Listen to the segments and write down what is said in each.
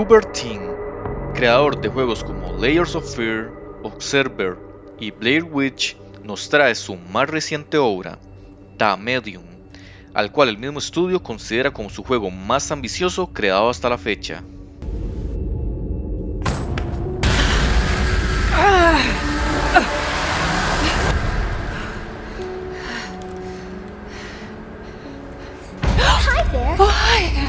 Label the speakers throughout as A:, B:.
A: Bloober Team, creador de juegos como Layers of Fear, Observer y Blair Witch, nos trae su más reciente obra, The Medium, al cual el mismo estudio considera como su juego más ambicioso creado hasta la fecha.
B: Hi there.
C: Oh, hi.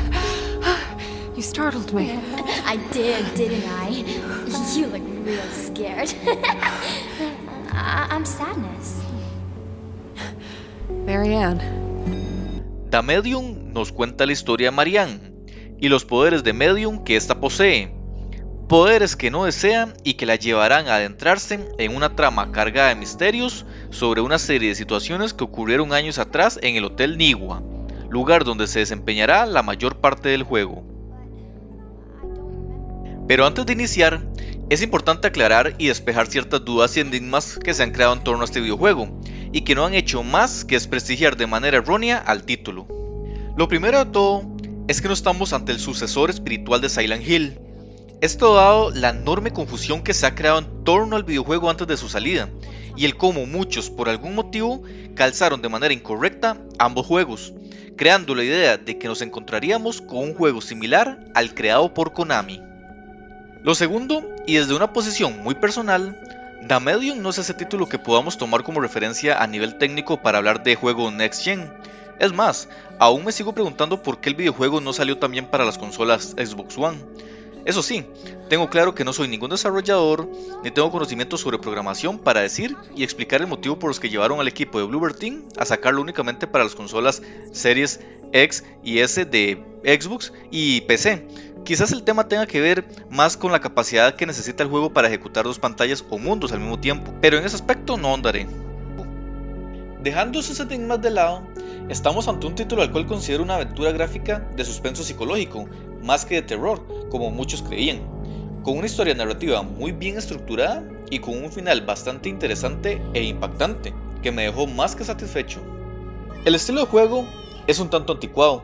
C: You startled me.
B: I did, didn't I? You look real scared. I'm Sadness.
C: Marianne.
A: The Medium nos cuenta la historia de Marianne y los poderes de Medium que ésta posee. Poderes que no desea y que la llevarán a adentrarse en una trama cargada de misterios sobre una serie de situaciones que ocurrieron años atrás en el Hotel Niwa, lugar donde se desempeñará la mayor parte del juego. Pero antes de iniciar, es importante aclarar y despejar ciertas dudas y enigmas que se han creado en torno a este videojuego y que no han hecho más que desprestigiar de manera errónea al título. Lo primero de todo es que no estamos ante el sucesor espiritual de Silent Hill. Esto dado la enorme confusión que se ha creado en torno al videojuego antes de su salida y el cómo muchos por algún motivo calzaron de manera incorrecta ambos juegos, creando la idea de que nos encontraríamos con un juego similar al creado por Konami. Lo segundo, y desde una posición muy personal, The Medium no es ese título que podamos tomar como referencia a nivel técnico para hablar de juego Next Gen. Es más, aún me sigo preguntando por qué el videojuego no salió también para las consolas Xbox One. Eso sí, tengo claro que no soy ningún desarrollador, ni tengo conocimientos sobre programación para decir y explicar el motivo por los que llevaron al equipo de Bloober Team a sacarlo únicamente para las consolas Series X y S de Xbox y PC. Quizás el tema tenga que ver más con la capacidad que necesita el juego para ejecutar dos pantallas o mundos al mismo tiempo, pero en ese aspecto no ahondaré. Dejando esos enigmas de lado, estamos ante un título al cual considero una aventura gráfica de suspenso psicológico, más que de terror, como muchos creían, con una historia narrativa muy bien estructurada y con un final bastante interesante e impactante, que me dejó más que satisfecho. El estilo de juego es un tanto anticuado.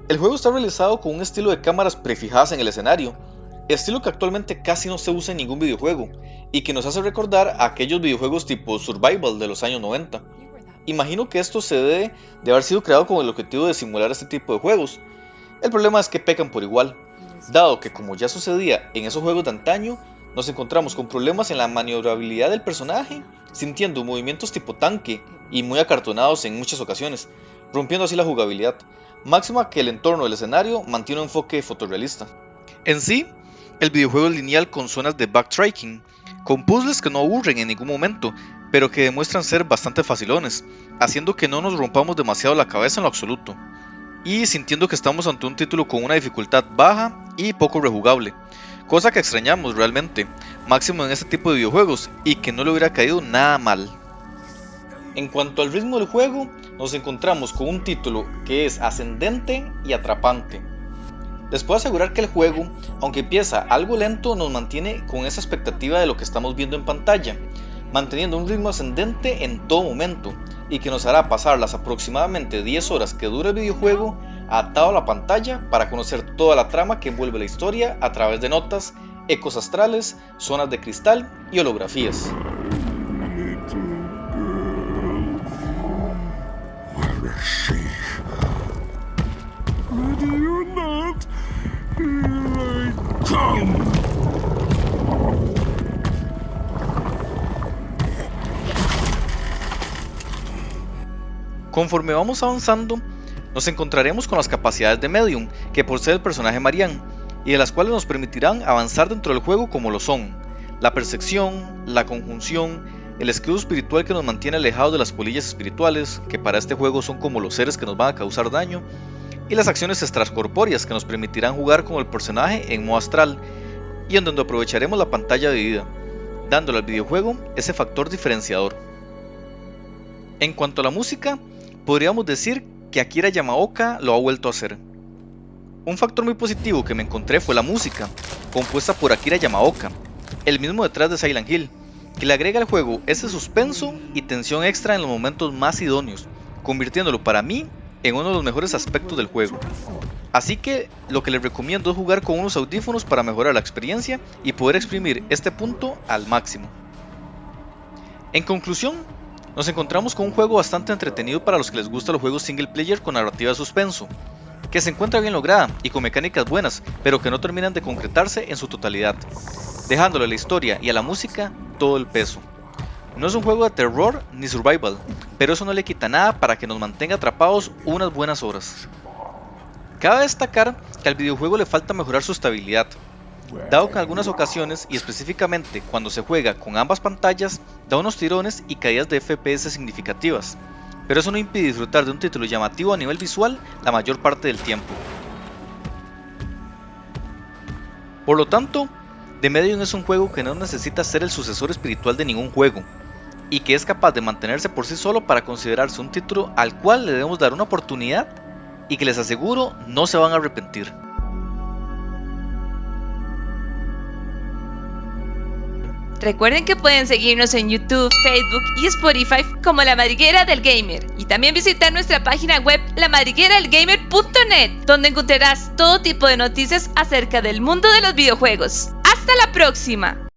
A: El juego está realizado con un estilo de cámaras prefijadas en el escenario, estilo que actualmente casi no se usa en ningún videojuego, y que nos hace recordar a aquellos videojuegos tipo Survival de los años 90. Imagino que esto se debe de haber sido creado con el objetivo de simular este tipo de juegos. El problema es que pecan por igual, dado que como ya sucedía en esos juegos de antaño, nos encontramos con problemas en la maniobrabilidad del personaje, sintiendo movimientos tipo tanque y muy acartonados en muchas ocasiones, rompiendo así la jugabilidad, máxima que el entorno del escenario mantiene un enfoque fotorrealista. En sí, el videojuego es lineal con zonas de backtracking, con puzzles que no aburren en ningún momento, pero que demuestran ser bastante facilones, haciendo que no nos rompamos demasiado la cabeza en lo absoluto, y sintiendo que estamos ante un título con una dificultad baja y poco rejugable, cosa que extrañamos realmente, máximo en este tipo de videojuegos, y que no le hubiera caído nada mal. En cuanto al ritmo del juego, nos encontramos con un título que es ascendente y atrapante. Les puedo asegurar que el juego, aunque empieza algo lento, nos mantiene con esa expectativa de lo que estamos viendo en pantalla, manteniendo un ritmo ascendente en todo momento, y que nos hará pasar las aproximadamente 10 horas que dura el videojuego atado a la pantalla para conocer toda la trama que envuelve la historia a través de notas, ecos astrales, zonas de cristal y holografías. Conforme vamos avanzando, nos encontraremos con las capacidades de Medium que posee el personaje Marianne, y de las cuales nos permitirán avanzar dentro del juego como lo son la percepción, la conjunción, el escudo espiritual que nos mantiene alejados de las polillas espirituales, que para este juego son como los seres que nos van a causar daño, y las acciones extracorpóreas que nos permitirán jugar con el personaje en modo astral, y en donde aprovecharemos la pantalla dividida, dándole al videojuego ese factor diferenciador. En cuanto a la música, podríamos decir que Akira Yamaoka lo ha vuelto a hacer. Un factor muy positivo que me encontré fue la música, compuesta por Akira Yamaoka, el mismo detrás de Silent Hill, que le agrega al juego ese suspenso y tensión extra en los momentos más idóneos, convirtiéndolo para mí en uno de los mejores aspectos del juego. Así que lo que les recomiendo es jugar con unos audífonos para mejorar la experiencia y poder exprimir este punto al máximo. En conclusión, nos encontramos con un juego bastante entretenido para los que les gustan los juegos single player con narrativa de suspenso, que se encuentra bien lograda y con mecánicas buenas, pero que no terminan de concretarse en su totalidad, dejándole a la historia y a la música todo el peso. No es un juego de terror ni survival, pero eso no le quita nada para que nos mantenga atrapados unas buenas horas. Cabe destacar que al videojuego le falta mejorar su estabilidad, dado que en algunas ocasiones, y específicamente cuando se juega con ambas pantallas, da unos tirones y caídas de FPS significativas, pero eso no impide disfrutar de un título llamativo a nivel visual la mayor parte del tiempo. Por lo tanto, The Medium es un juego que no necesita ser el sucesor espiritual de ningún juego, y que es capaz de mantenerse por sí solo para considerarse un título al cual le debemos dar una oportunidad y que les aseguro no se van a arrepentir.
D: Recuerden que pueden seguirnos en YouTube, Facebook y Spotify como La Madriguera del Gamer, y también visitar nuestra página web lamadrigueradelgamer.net, donde encontrarás todo tipo de noticias acerca del mundo de los videojuegos. ¡Hasta la próxima!